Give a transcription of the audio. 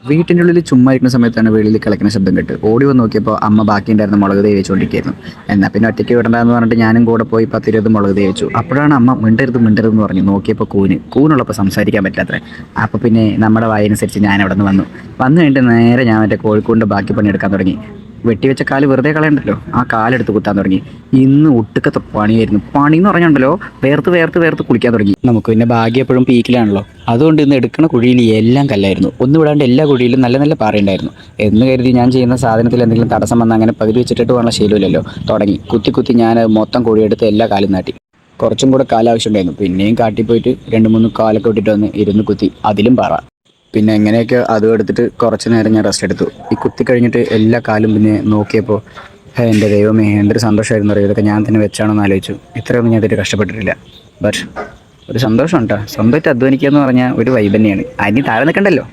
വീട്ടിൻ്റെ ഉള്ളിൽ ചുമ്മാ ഇരിക്കുന്ന സമയത്താണ് വെളിയിൽ കളിക്കുന്ന ശബ്ദം കേട്ട് ഓടി വന്ന് നോക്കിയപ്പോൾ അമ്മ ബാക്കിയുണ്ടായിരുന്ന മുളക് തേയ് വെച്ചുകൊണ്ടിരിക്കുകയായിരുന്നു. എന്നാൽ പിന്നെ ഒറ്റയ്ക്ക് വിടണ്ടെന്ന് പറഞ്ഞിട്ട് ഞാനും കൂടെ പോയി 10-20 മുളക് തേയ് വെച്ചു. അപ്പോഴാണ് അമ്മ മിണ്ടരുതെന്ന് പറഞ്ഞു. നോക്കിയപ്പോൾ കൂനുള്ളപ്പോൾ സംസാരിക്കാൻ പറ്റാത്ര. അപ്പോൾ പിന്നെ നമ്മുടെ വായനുസരിച്ച് ഞാൻ അവിടെ നിന്ന് വന്നു കഴിഞ്ഞിട്ട് നേരെ ഞാൻ മറ്റേ കോഴിക്കോടിൻ്റെ ബാക്കി പണിയെടുക്കാൻ തുടങ്ങി. വെട്ടിവെച്ച കാല് വെറുതെ കളയണ്ടല്ലോ, ആ കാലെടുത്ത് കുത്താൻ തുടങ്ങി. ഇന്ന് ഒട്ടുക്കത്തെ പണിയായിരുന്നു. പണി എന്ന് പറഞ്ഞുണ്ടല്ലോ, വേർത്ത് കുളിക്കാൻ തുടങ്ങി. നമുക്ക് പിന്നെ ഭാഗ്യം എപ്പോഴും പീക്കിലാണല്ലോ. അതുകൊണ്ട് ഇന്ന് എടുക്കണ കുഴിയിൽ എല്ലാം കല്ലായിരുന്നു. ഒന്നും വിടാണ്ട് എല്ലാ കുഴിയിലും നല്ല നല്ല പാറയുണ്ടായിരുന്നു. എന്ന് കരുതി ഞാൻ ചെയ്യുന്ന സാധനത്തിൽ എന്തെങ്കിലും തടസ്സം വന്ന് അങ്ങനെ പകുതി വെച്ചിട്ട് വേണം ശീലമില്ലല്ലോ. തുടങ്ങി കുത്തി ഞാൻ മൊത്തം കുഴിയെടുത്ത് എല്ലാ കാലും നാട്ടി. കുറച്ചും കൂടെ കാലാവശ്യമുണ്ടായിരുന്നു. പിന്നെയും കാട്ടിപ്പോയിട്ട് 2-3 കാലൊക്കെ ഇട്ടിട്ട് വന്ന് ഇരുന്ന് കുത്തി, അതിലും പാറ. പിന്നെ എങ്ങനെയൊക്കെ അതും എടുത്തിട്ട് കുറച്ച് നേരം ഞാൻ റെസ്റ്റ് എടുത്തു. ഈ കുത്തി കഴിഞ്ഞിട്ട് എല്ലാ കാലും പിന്നെ നോക്കിയപ്പോൾ എൻ്റെ ദൈവമേ, എന്തൊരു സന്തോഷമായിരുന്നു അറിയാം. ഇതൊക്കെ ഞാൻ തന്നെ വെച്ചാണോ എന്ന് ആലോചിച്ചു. ഇത്രയൊന്നും ഞാൻ ഇതുവരെ കഷ്ടപ്പെട്ടിട്ടില്ല. ബട്ട് ഒരു സന്തോഷം കേട്ടോ. സ്വന്തമായിട്ട് അധ്വാനിക്കുക എന്ന് പറഞ്ഞാൽ ഒരു വൈബ് തന്നെയാണ്. അതിന് താഴെ നിൽക്കണ്ടല്ലോ.